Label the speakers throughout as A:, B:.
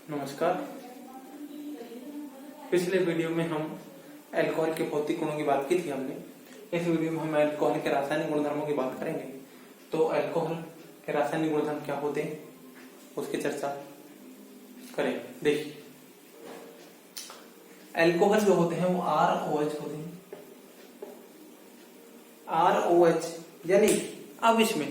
A: नमस्कार। पिछले वीडियो में हम अल्कोहल के भौतिक गुणों की बात की थी हमने। इस वीडियो में हम अल्कोहल के रासायनिक गुणधर्मों की बात करेंगे। तो अल्कोहल के रासायनिक गुणधर्म क्या होते हैं उसकी चर्चा करें। देखिए, अल्कोहल जो होते हैं वो ROH होते हैं। ROH यानी अब इसमें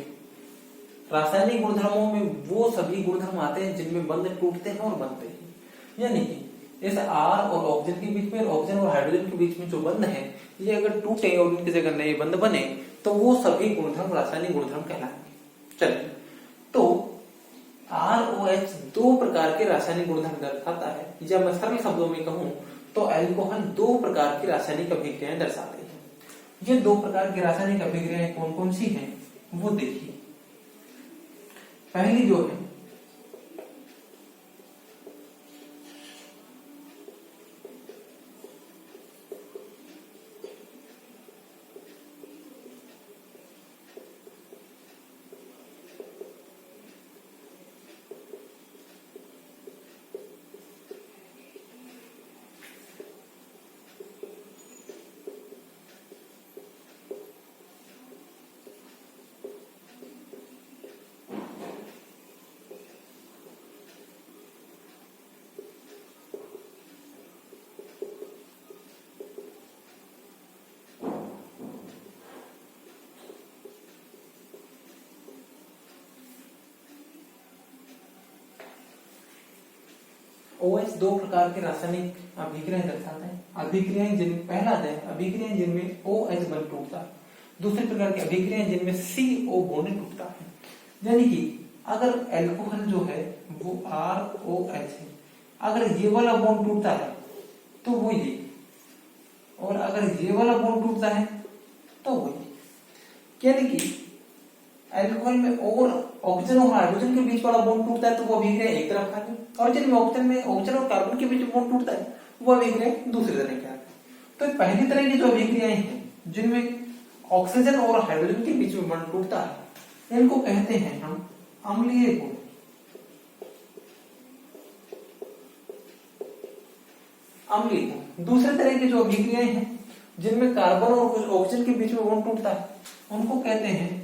A: रासायनिक गुणधर्मों में वो सभी गुणधर्म आते हैं जिनमें बंध टूटते हैं और बनते हैं। यानी कि इस R और ऑक्सीजन के बीच में, ऑक्सीजन और हाइड्रोजन के बीच में जो बंध है, ये अगर टूटे और इनकी जगह नए बंध बने तो वो सभी गुणधर्म रासायनिक गुणधर्म कहलाएंगे। चलिए, तो ROH दो प्रकार के रासायनिक गुणधर्म दर्शाता है। या मैं सरल शब्दों में कहूं तो अल्कोहल दो प्रकार की रासायनिक अभिक्रियाएं दर्शाते हैं। ये दो प्रकार की रासायनिक अभिक्रियाएं कौन कौन सी हैं वो देखिए। पहली जो है OH दो प्रकार के रासायनिक अभिक्रियाएं दर्शाता है। अभिक्रियाएं जिनमें पहला है अभिक्रियाएं जिनमें OH बंध टूटता है। दूसरे प्रकार की अभिक्रियाएं जिनमें CO बॉन्ड टूटता है। यानी कि अगर अल्कोहल जो है वो ROH है, अगर ये वाला बॉन्ड टूटता है तो वो ये, और अगर ये वाला बॉन्ड टूटता है तो वो ये। यानी कि अल्कोहल में और ऑक्सीजन और हाइड्रोजन के बीच वाला बॉन्ड टूटता है तो वो अभिक्रिया एक तरफ का है, और जिनमें ऑक्सीजन और कार्बन के बीच बॉन्ड टूटता है वो अभिक्रिया दूसरी तरह की आती है। तो पहली तरह की जो अभिक्रियाएं हैं जिनमें ऑक्सीजन और हाइड्रोजन के बीच में बॉन्ड टूटता है, इनको कहते हैं हम अम्लीय गुण। अम्लीय गुण। दूसरे तरह की जो अभिक्रियाएं हैं जिनमें कार्बन और ऑक्सीजन के बीच में बॉन्ड टूटता है उनको कहते हैं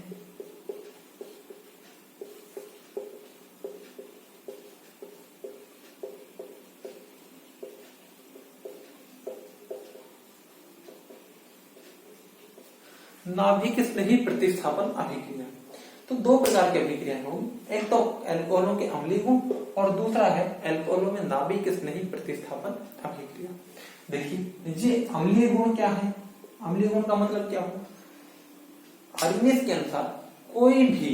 A: नाभिक स्नेही प्रतिस्थापन अभिक्रिया। तो दो प्रकार की अभिक्रियाएं होंगी, एक तो अल्कोहलों के अम्लीय गुण और दूसरा है अल्कोहलों में नाभिक स्नेही प्रतिस्थापन अभिक्रिया। देखिए, ये अम्लीय गुण क्या है? अम्लीय गुण का मतलब क्या हो? आर्गेनिक के अनुसार कोई भी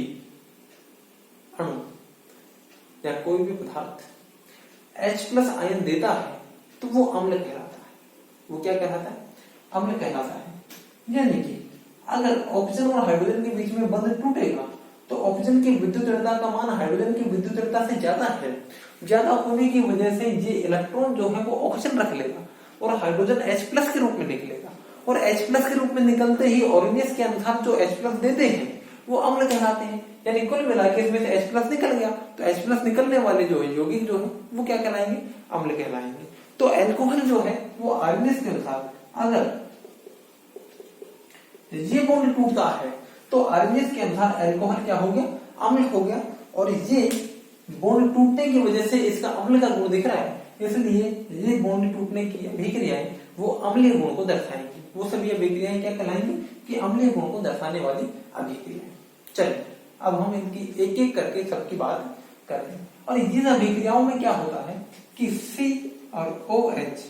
A: अणु या कोई भी पदार्थ H+ आयन देता है तो वो अम्ल कहलाता है। वो क्या कहलाता है? अम्ल कहलाता है। यानी कि अगर ऑक्सीजन और हाइड्रोजन के बीच में बंध टूटेगा तो ऑक्सीजन की विद्युत ऋणता का मान हाइड्रोजन की विद्युत ऋणता से ज्यादा है। ज्यादा होने की वजह से ये इलेक्ट्रॉन जो है वो ऑक्सीजन रख लेगा और हाइड्रोजन H+ के रूप में निकलेगा, और H+ के रूप में निकलते ही ऑर्गेनिक्स के अनुसार जो H+ देते हैं वो अम्ल कहलाते हैं। यानी कुल मिलाकर इसमें से H+ निकल गया तो H+ निकलने वाले जो यौगिक जो है वो क्या कहलाएंगे? अम्ल कहलाएंगे। तो अल्कोहल जो है वो आर्गेनिक्स के अनुसार अगर ये बॉन्ड टूटता है तो आर्गेनिक्स के अनुसार अल्कोहल क्या हो गया? अम्ल हो गया। और ये बॉन्ड टूटने की वजह से इसका अम्ल का गुण दिख रहा है, इसलिए ये बॉन्ड टूटने की अभिक्रियाएं वो अम्लीय गुण को दर्शाएंगी। वो सभी अभिक्रियाएं क्या कहलाएंगी? कि अम्लीय गुण को दर्शाने वाली अभिक्रियाएं। चलिए, अब हम इनकी एक एक करके सबकी बात करते हैं। और इन अभिक्रियाओं में क्या होता है कि C और OH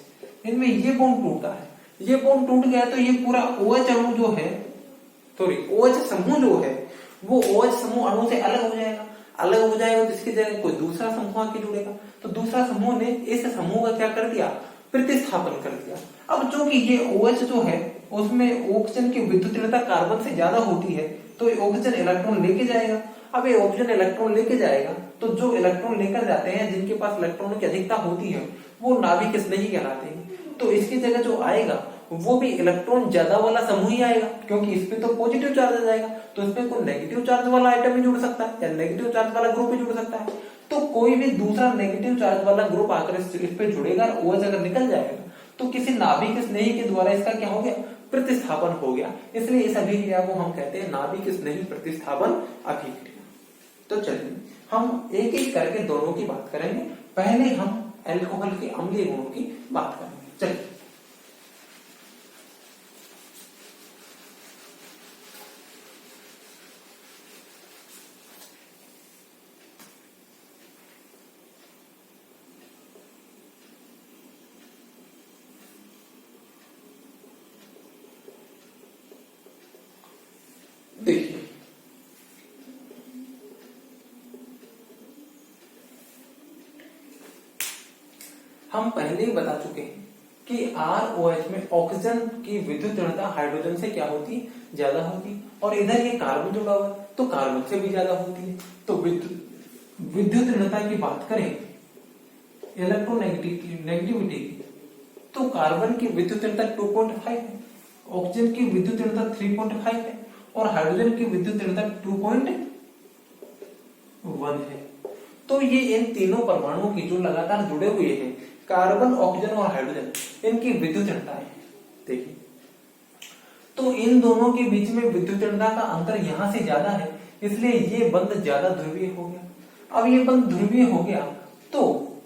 A: इनमें ये बॉन्ड टूटता है। ये बॉन्ड टूट गया तो ये पूरा OH अणु जो है, सॉरी OH समूह जो है वो OH समूह अणु से अलग हो जाएगा। अलग हो जाएगा तो इसकी जगह कोई दूसरा समूह आके जुड़ेगा। तो दूसरा समूह ने इस समूह का क्या कर दिया? प्रतिस्थापन कर दिया। अब चूंकि ये OH जो है उसमें ऑक्सीजन की विद्युत ऋणता कार्बन से ज्यादा होती है तो ऑक्सीजन इलेक्ट्रॉन लेके जाएगा। अब ये ऑक्सीजन इलेक्ट्रॉन लेके जाएगा तो जो इलेक्ट्रॉन लेकर जाते हैं जिनके पास इलेक्ट्रॉनों की अधिकता होती है वो नाभिक स्नेही कहलाते हैं। तो इसकी जगह जो आएगा वो भी इलेक्ट्रॉन ज्यादा वाला समूह ही आएगा, क्योंकि इस पे तो पॉजिटिव चार्ज आ जाएगा, तो इसमें कोई नेगेटिव चार्ज वाला आइटम ही जुड़ सकता है या नेगेटिव चार्ज वाला ग्रुप ही जुड़ सकता है। तो कोई भी दूसरा नेगेटिव चार्ज वाला ग्रुप आकर इस पे जुड़ेगा और OH अगर निकल जाएगा तो किसी नाभिक स्नेही के द्वारा इसका क्या हो गया, प्रतिस्थापन हो गया। इसलिए इस अभिक्रिया को हम कहते हैं नाभिक स्नेही प्रतिस्थापन अभिक्रिया। तो चलिए हम एक एक करके दोनों की बात करेंगे। पहले हम अल्कोहल के अम्लीय गुणों की बात करेंगे। चलिए देखिए हम पहले ही बता चुके हैं कि ROH में ऑक्सीजन की विद्युत ऋणता हाइड्रोजन से क्या होती है, ज्यादा होती है। और इधर ये कार्बन जुड़ा हुआ है तो कार्बन से भी ज्यादा होती है। तो विद्युत ऋणता की बात करें इलेक्ट्रोनेगेटिविटी की, तो कार्बन की विद्युत ऋणता 2.5 है, ऑक्सीजन की विद्युत ऋणता 3.5 है और हाइड्रोजन की विद्युत ऋणता 2.1 है। तो ये इन तीनों परमाणुओं की जो लगातार जुड़े हुए हैं, कार्बन, ऑक्सीजन और हाइड्रोजन, इनकी विद्युत ऋणताएं देखिए। तो इन दोनों के बीच में विद्युत ऋणता का अंतर यहां से ज्यादा है, इसलिए ये बंध ज्यादा ध्रुवीय हो गया। अब ये बंध ध्रुवीय हो गया तो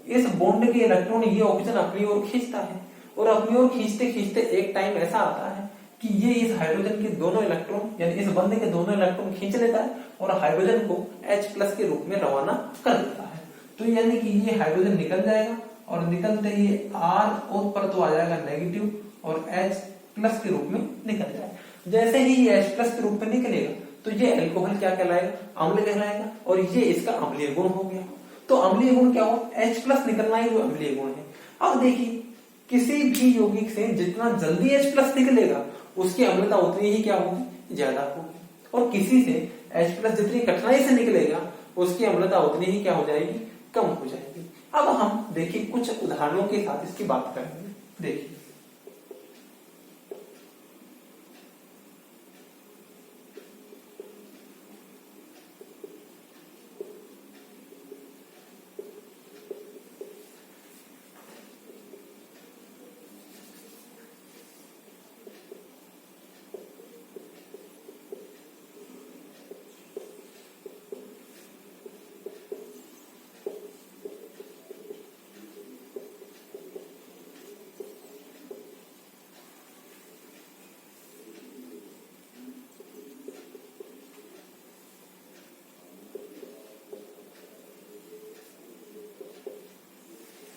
A: इस बॉन्ड के इलेक्ट्रॉन ये ऑक्सीजन अपनी ओर खींचता है और अपनी ओर खींचते खींचते एक टाइम ऐसा आता है कि ये इस हाइड्रोजन के दोनों इलेक्ट्रॉन यानी इस बंध के दोनों इलेक्ट्रॉन खींच लेता है और हाइड्रोजन को H+ के रूप में रवाना कर देता है। तो यानी कि ये हाइड्रोजन निकल जाएगा और निकलते ही R O पर तो आ जाएगा नेगेटिव और H+ के रूप में निकल जाएगा। जैसे ही ये H+ के रूप में निकलेगा तो ये अल्कोहल क्या कहलाएगा, अम्ल कहलाएगा और ये इसका अम्लीय गुण हो गया। तो अम्लीय गुण क्या हो, H+ निकलना ही वो अम्लीय गुण है। अब देखिए किसी भी यौगिक से जितना जल्दी H+ निकलेगा उसकी अम्लता उतनी ही क्या होगी, ज्यादा होगी। और किसी से H+ जितनी कठिनाई से निकलेगा उसकी अम्लता उतनी ही क्या हो जाएगी, कम हो जाएगी। अब हम देखिए कुछ उदाहरणों के साथ इसकी बात करेंगे। देखिए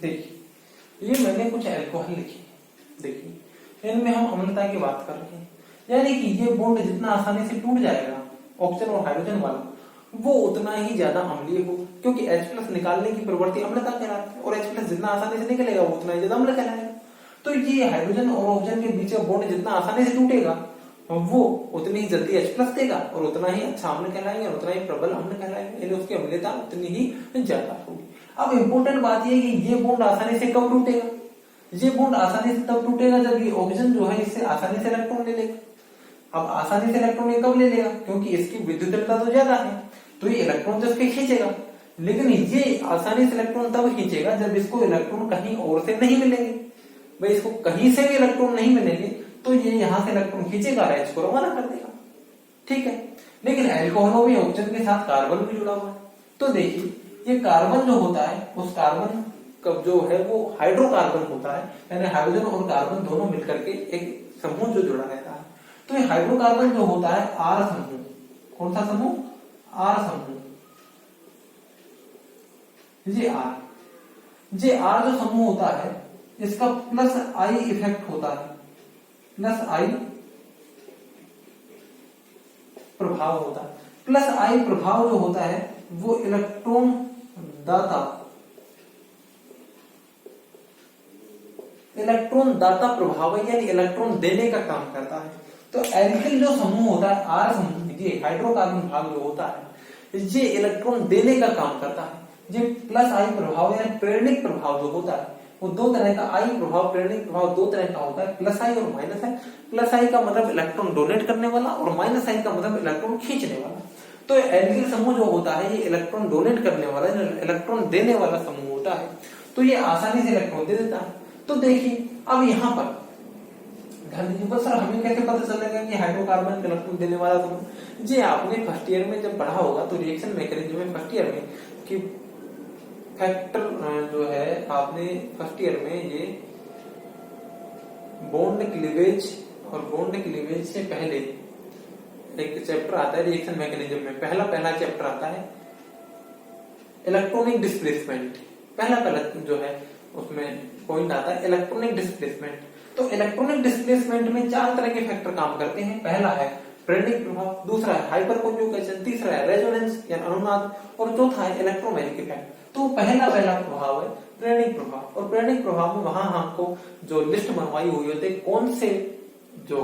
A: देखिए ये मैंने कुछ अल्कोहल लिखी है। देखिए इनमें हम अम्लता की बात कर रहे हैं, यानी कि ये बॉन्ड जितना आसानी से टूट जाएगा ऑक्सीजन और हाइड्रोजन वाला, वो उतना ही ज्यादा अम्लीय होगा, क्योंकि H+ निकालने की प्रवृत्ति अम्लता कहलाती है और H+ जितना आसानी से निकलेगा वो उतना ही ज्यादा अम्ल कहलाएगा। तो ये हाइड्रोजन और ऑक्सीजन के बीच में बॉन्ड जितना आसानी से टूटेगा वो उतनी ही जल्दी H+ देगा और उतना ही अच्छा अम्ल कहलाएगा और उतना ही प्रबल अम्ल कहलाएगा, यानी उसकी अम्लता उतनी ही ज्यादा होगी। अब इंपॉर्टेंट बात यह कि ये बॉन्ड आसानी से कब टूटेगा, ये बॉन्ड आसानी से तब टूटेगा जब ये ऑक्सीजन जो है इससे आसानी से इलेक्ट्रॉन ले लेगा। अब आसानी से इलेक्ट्रॉन ये कब ले लेगा, क्योंकि इसकी विद्युत ऋणता तो ज्यादा है तो ये इलेक्ट्रॉन तो इसके खींचेगा। लेकिन ये आसानी से इलेक्ट्रॉन तब खींचेगा जब इसको इलेक्ट्रॉन कहीं और से नहीं मिलेंगे। भाई इसको कहीं से भी इलेक्ट्रॉन नहीं मिलेंगे तो ये यहाँ से इलेक्ट्रॉन खींचेगा और H को रवाना कर देगा, ठीक है। लेकिन अल्कोहलों में ऑक्सीजन के साथ कार्बन भी जुड़ा हुआ है। तो देखिए ये कार्बन जो होता है उस कार्बन का जो है वो हाइड्रोकार्बन होता है, यानी हाइड्रोजन और कार्बन दोनों मिलकर के एक समूह जो जुड़ा रहता है। तो ये हाइड्रोकार्बन जो होता है R समूह, कौन सा समूह, R समूह, ये R जो समूह होता है इसका +I इफेक्ट होता है, +I प्रभाव होता है। +I प्रभाव जो होता है वो इलेक्ट्रॉन दाता प्रभाव है, यानी इलेक्ट्रॉन देने का काम करता है। तो एल्किल जो समूह होता है R समूह, ये हाइड्रोकार्बन भाग जो होता है ये इलेक्ट्रॉन देने का काम करता है। ये +I प्रभाव यानी प्रेरणिक प्रभाव जो होता है वो दो तरह का, I प्रभाव प्रेरणिक प्रभाव दो तरह का होता है, +I और -I। +I का मतलब इलेक्ट्रॉन डोनेट करने वाला और -I का मतलब इलेक्ट्रॉन खींचने वाला। तो एल्किल समूह जो होता है ये इलेक्ट्रॉन डोनेट करने वाला, इलेक्ट्रॉन देने वाला समूह होता है, तो ये आसानी से इलेक्ट्रॉन दे देता है। तो देखिए अब यहाँ पर ध्यान दीजिए, बस सर हमें कैसे पता चलेगा कि हाइड्रोकार्बन इलेक्ट्रॉन देने वाला समूह? जी आपने फर्स्ट ईयर में जब पढ़ा होगा तो रिएक्शन मैकेनिज्म में फर्स्ट ईयर में कि फैक्टर जो है आपने फर्स्ट ईयर में ये बॉन्ड क्लीवेज और बॉन्ड क्लीवेज से पहले एक चैप्टर आता है रिएक्शन मैकेनिज्म में, पहला चैप्टर आता है इलेक्ट्रॉनिक डिस्प्लेसमेंट। पहला जो है उसमें पॉइंट आता है इलेक्ट्रॉनिक डिस्प्लेसमेंट। तो इलेक्ट्रॉनिक डिस्प्लेसमेंट में 4 तरह के फैक्टर काम करते हैं। पहला है प्रेरणिक प्रभाव, दूसरा है हाइपर कॉन्जुगेशन, तीसरा है रेजोनेंस या अनुनाद, और चौथा है इलेक्ट्रोमैग्नेटिक इफेक्ट। तो पहला प्रभाव है प्रेरणिक प्रभाव, और प्रेरणिक प्रभाव में वहां हमको जो लिस्ट बनवाई हुई होती है कौन से जो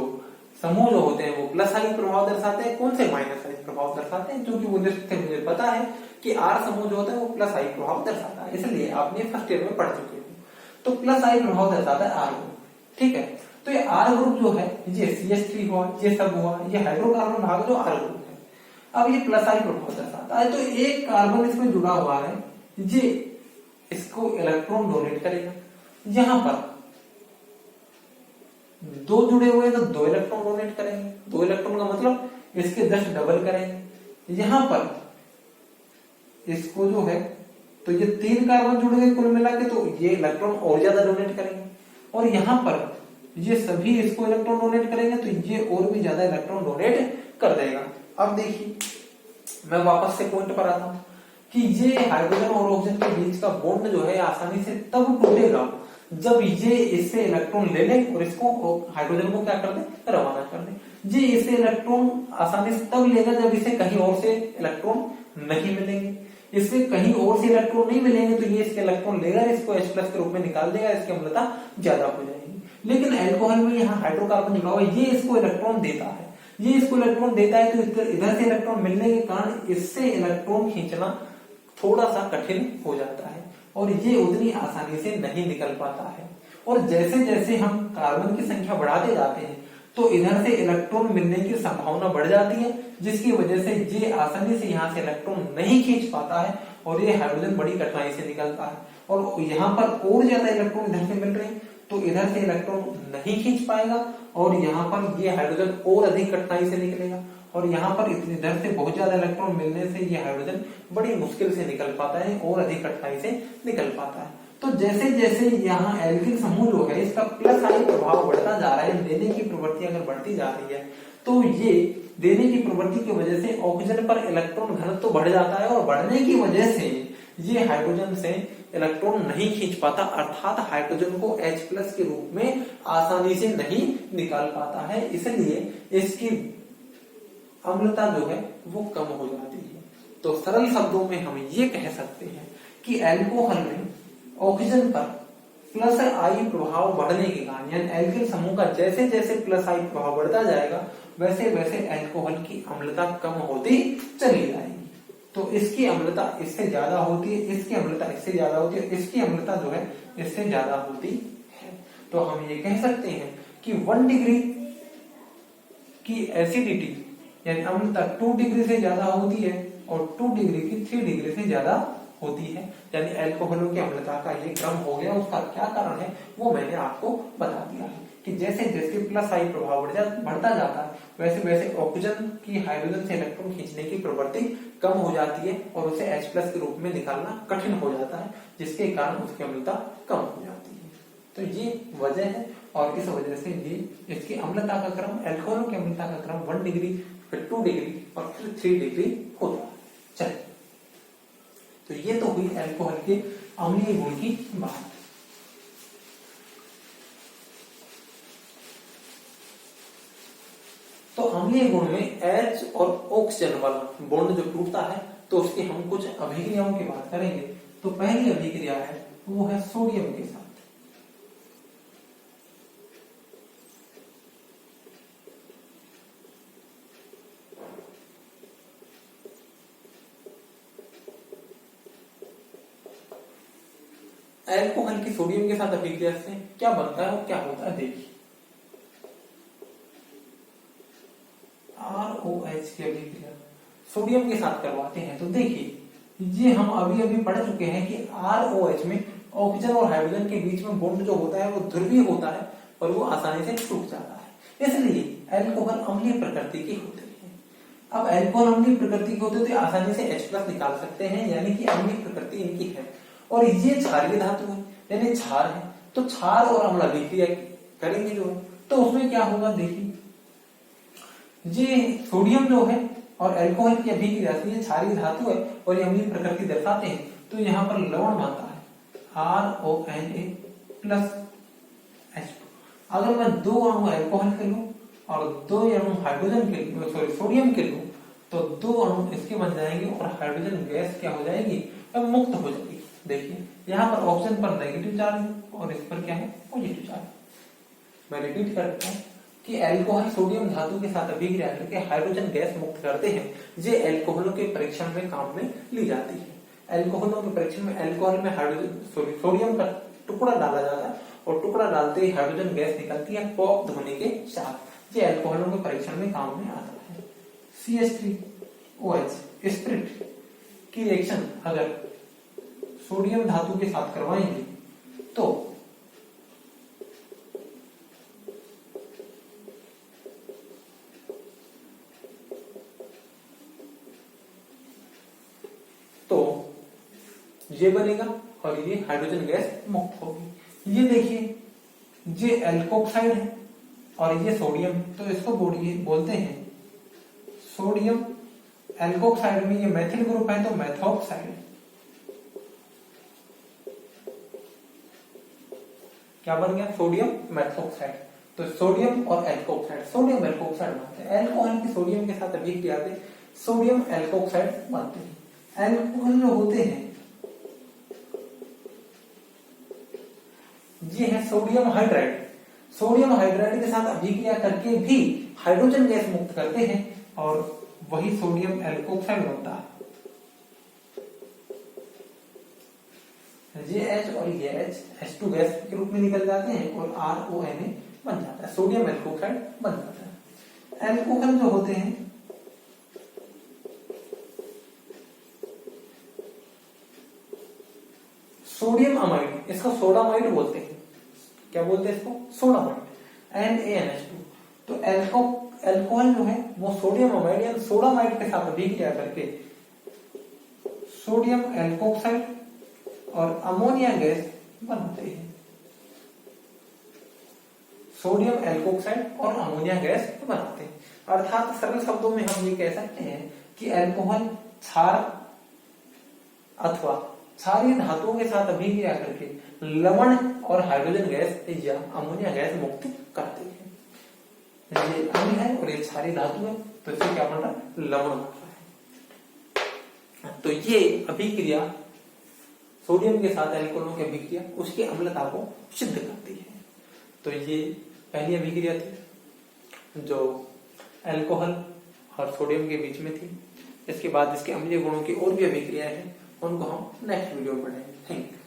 A: समूह जो होते हैं वो प्लस आई प्रभाव दर्शाते हैं, कौन से माइनस आई प्रभाव दर्शाते हैं, क्योंकि वो लिस्ट से मुझे पता है कि आर समूह जो होता है वो प्लस आई प्रभाव दर्शाता है, इसलिए आपने फर्स्ट ईयर में पढ़ चुके हो। तो प्लस आई प्रभाव दर्शाता है आर ग्रुप, ठीक है। तो ये आर ग्रुप जो है ये CH3 हुआ, ये सब हुआ, ये हाइड्रोकार्बन भाग जो आर ग्रुप है। अब ये प्लस आई प्रभाव दर्शाता है, तो एक कार्बन इसमें जुड़ा हुआ है, ये इसको इलेक्ट्रॉन डोनेट करेगा। यहां पर 2 जुड़े हुए हैं तो 2 इलेक्ट्रॉन डोनेट करेंगे, 2 इलेक्ट्रॉन का मतलब इसके 10 डबल करेंगे। यहां पर इसको जो है तो ये 3 कार्बन जुड़ गए कुल मिला के, तो ये इलेक्ट्रॉन और ज्यादा डोनेट करेंगे, और यहां पर ये सभी इसको इलेक्ट्रॉन डोनेट करेंगे तो ये और भी ज्यादा इलेक्ट्रॉन डोनेट कर देगा। अब देखिए मैं वापस से पॉइंट पर आता हूं कि ये हाइड्रोजन और ऑक्सीजन के बीच का बॉन्ड जो है आसानी से तब टूटेगा जब ये इससे इलेक्ट्रॉन ले ले और इसको हाइड्रोजन को क्या कर दे, रवाना कर दे। ये इससे इलेक्ट्रॉन आसानी से तब लेगा जब इसे कहीं और से इलेक्ट्रॉन नहीं मिलेंगे। इससे कहीं और से इलेक्ट्रॉन नहीं मिलेंगे तो ये इसके इलेक्ट्रॉन लेगा, इसको H+ के रूप में निकाल देगा, इसकी अम्लता ज्यादा हो जाएगी। लेकिन अल्कोहल में यहाँ हाइड्रोकार्बन जुड़ा हुआ है, ये इसको इलेक्ट्रॉन देता है, ये इसको इलेक्ट्रॉन देता है, तो इधर से इलेक्ट्रॉन मिलने के कारण इससे इलेक्ट्रॉन खींचना थोड़ा सा कठिन हो जाता है और ये उतनी आसानी से नहीं निकल पाता है। और जैसे जैसे हम कार्बन की संख्या बढ़ाते जाते हैं तो इधर से इलेक्ट्रॉन मिलने की संभावना बढ़ जाती है, जिसकी वजह से ये आसानी से यहाँ से इलेक्ट्रॉन नहीं खींच पाता है और ये हाइड्रोजन बड़ी कठिनाई से निकलता है। और यहाँ पर और ज्यादा इलेक्ट्रॉन इधर से मिल रहे हैं तो इधर से इलेक्ट्रॉन नहीं खींच पाएगा और यहाँ पर ये हाइड्रोजन और अधिक कठिनाई से निकलेगा, और यहाँ पर इधर से बहुत ज्यादा इलेक्ट्रॉन मिलने से ये हाइड्रोजन बड़ी मुश्किल से निकल पाता है और अधिक कठिनाई से निकल पाता है। तो जैसे जैसे यहाँ एल्किल समूह जो है इसका प्लस आई प्रभाव बढ़ता जा रहा है, देने की प्रवृत्ति अगर बढ़ती जा रही है तो ये देने की प्रवृत्ति की वजह से ऑक्सीजन पर इलेक्ट्रॉन घनत्व तो बढ़ जाता है और बढ़ने की वजह से ये हाइड्रोजन से इलेक्ट्रॉन नहीं खींच पाता, अर्थात हाइड्रोजन को H+ के रूप में आसानी से नहीं निकाल पाता है, इसलिए इसकी अम्लता जो है वो कम हो जाती है। तो सरल शब्दों में हम ये कह सकते हैं कि अल्कोहल में ऑक्सीजन पर प्लस आई प्रभाव बढ़ने के कारण, यानी एल्किल समूह का जैसे जैसे प्लस आई प्रभाव बढ़ता जाएगा वैसे वैसे अल्कोहल की अम्लता कम होती चली जाएगी। तो इसकी अम्लता इससे ज्यादा होती है, इसकी अम्लता इससे ज्यादा होती है, इसकी अम्लता जो है इससे ज्यादा होती है। तो हम ये कह सकते हैं कि 1 डिग्री की एसिडिटी यानी अम्लता 2 डिग्री से ज्यादा होती है और 2 डिग्री की 3 डिग्री से ज्यादा होती है। यानी अल्कोहलों की अम्लता का ये क्रम हो गया। उसका क्या कारण है वो मैंने आपको बता दिया है कि जैसे जैसे प्लस आई प्रभाव बढ़ता जाता है वैसे वैसे ऑक्सीजन की हाइड्रोजन से इलेक्ट्रॉन खींचने की प्रवृत्ति कम हो जाती है और उसे H+ के रूप में निकालना कठिन हो जाता है, जिसके कारण उसकी अम्लता कम हो जाती है। तो ये वजह है और इस वजह से ये इसकी अम्लता का क्रम, अल्कोहलों की अम्लता का क्रम 1 डिग्री, फिर 2 डिग्री और फिर 3 डिग्री होता है। चलिए, तो ये तो हुई अल्कोहल के अम्लीय गुण की बात। तो अम्लीय गुण में H और ऑक्सीजन वाला बॉन्ड जो टूटता है तो उसकी हम कुछ अभिक्रियाओं की बात करेंगे। तो पहली अभिक्रिया है वो है सोडियम के साथ। अल्कोहल की सोडियम के साथ अभिक्रिया से क्या बनता है और क्या होता है देखिए। ROH की अभिक्रिया सोडियम के साथ करवाते हैं तो देखिए ये हम अभी अभी पढ़ चुके हैं कि ROH में ऑक्सीजन और हाइड्रोजन के बीच में बॉन्ड जो होता है वो ध्रुवीय होता है और वो आसानी से टूट जाता है, इसलिए अल्कोहल अम्लीय प्रकृति की होती है। अब अल्कोहल अम्लीय प्रकृति की होती है तो आसानी से H+ निकाल सकते हैं, यानी कि अम्लीय प्रकृति इनकी है। और ये क्षारीय धातु है यानी क्षार है, तो क्षार और अम्ल अभिक्रिया करेंगे जो है, तो उसमें क्या होगा देखिए ये सोडियम जो है और अल्कोहल की अभिक्रिया से ये क्षारीय धातु है और ये अम्लीय प्रकृति दर्शाते हैं, तो यहाँ पर लवण बनता है RONA+H2। अगर मैं 2 अणु अल्कोहल के लूं और 2 अणु हाइड्रोजन के सोडियम के लूं तो 2 अणु इसके बन जाएंगे और हाइड्रोजन गैस क्या हो जाएगी, अब मुक्त हो जाएगी। देखिए यहाँ पर ऑक्सीजन पर नेगेटिव चार्ज और इस पर क्या है, पॉजिटिव चार्ज। मैं रिपीट करता हूँ कि अल्कोहल सोडियम धातु के साथ अभिक्रिया करके हाइड्रोजन गैस मुक्त करते हैं। ये अल्कोहलों के परीक्षण में काम में ली जाती है। अल्कोहलों के परीक्षण में अल्कोहल में सोडियम का टुकड़ा डाला जाता है और टुकड़ा डालते ही हाइड्रोजन गैस निकलती है पॉप होने के साथ। ये अल्कोहलों के परीक्षण में काम में आता है। CH3OH स्पिरिट की रिएक्शन अगर सोडियम धातु के साथ करवाएंगे तो ये बनेगा और ये हाइड्रोजन गैस मुक्त होगी। ये देखिए ये एल्कोक्साइड है और ये सोडियम, तो इसको बोलते हैं सोडियम एल्कोक्साइड में ये मेथिल ग्रुप है तो मेथोक्साइड। क्या बन गया, सोडियम मेथोक्साइड। तो सोडियम और एल्कोक्साइड, सोडियम एल्कोक्साइड बनते हैं। अल्कोहल की सोडियम के साथ अभिक्रिया से सोडियम एल्कोक्साइड बनते हैं। अल्कोहल जो होते हैं ये है सोडियम हाइड्राइड। सोडियम हाइड्राइड के साथ अभिक्रिया करके भी हाइड्रोजन गैस मुक्त करते हैं और वही सोडियम एल्कोक्साइड बनता है। ये H और ये H H2 गैस के रूप में निकल जाते हैं और RONA बन जाता है, सोडियम एल्कोक्साइड बन जाता है। एल्कोहल जो होते हैं सोडियम अमाइड, इसको सोडामाइड बोलते हैं। क्या बोलते हैं इसको, सोडामाइड। NaNH2। तो अल्कोहल जो है वो सोडियम अमाइड या सोडामाइड के साथ अभिक्रिया करके सोडियम एल्कोक्साइड और अमोनिया गैस बनाते हैं। सोडियम एल्कोक्साइड और अमोनिया गैस बनाते हैं। अर्थात सरल शब्दों में हम ये कह सकते हैं कि अल्कोहल क्षार अथवा क्षारीय धातुओं के साथ अभिक्रिया करके लवण और हाइड्रोजन गैस या अमोनिया गैस मुक्त करते हैं। ये अम्ल है और ये क्षारीय धातु है, तो इससे क्या बन रहा है, लवण बन रहा है। तो ये अभिक्रिया सोडियम के साथ अल्कोहलों की अभिक्रिया उसकी अम्लता को सिद्ध करती है। तो ये पहली अभिक्रिया थी जो अल्कोहल और सोडियम के बीच में थी। इसके बाद इसके अम्लीय गुणों की और भी अभिक्रियाएं हैं, उनको हम नेक्स्ट वीडियो में पढ़ेंगे। Thank you.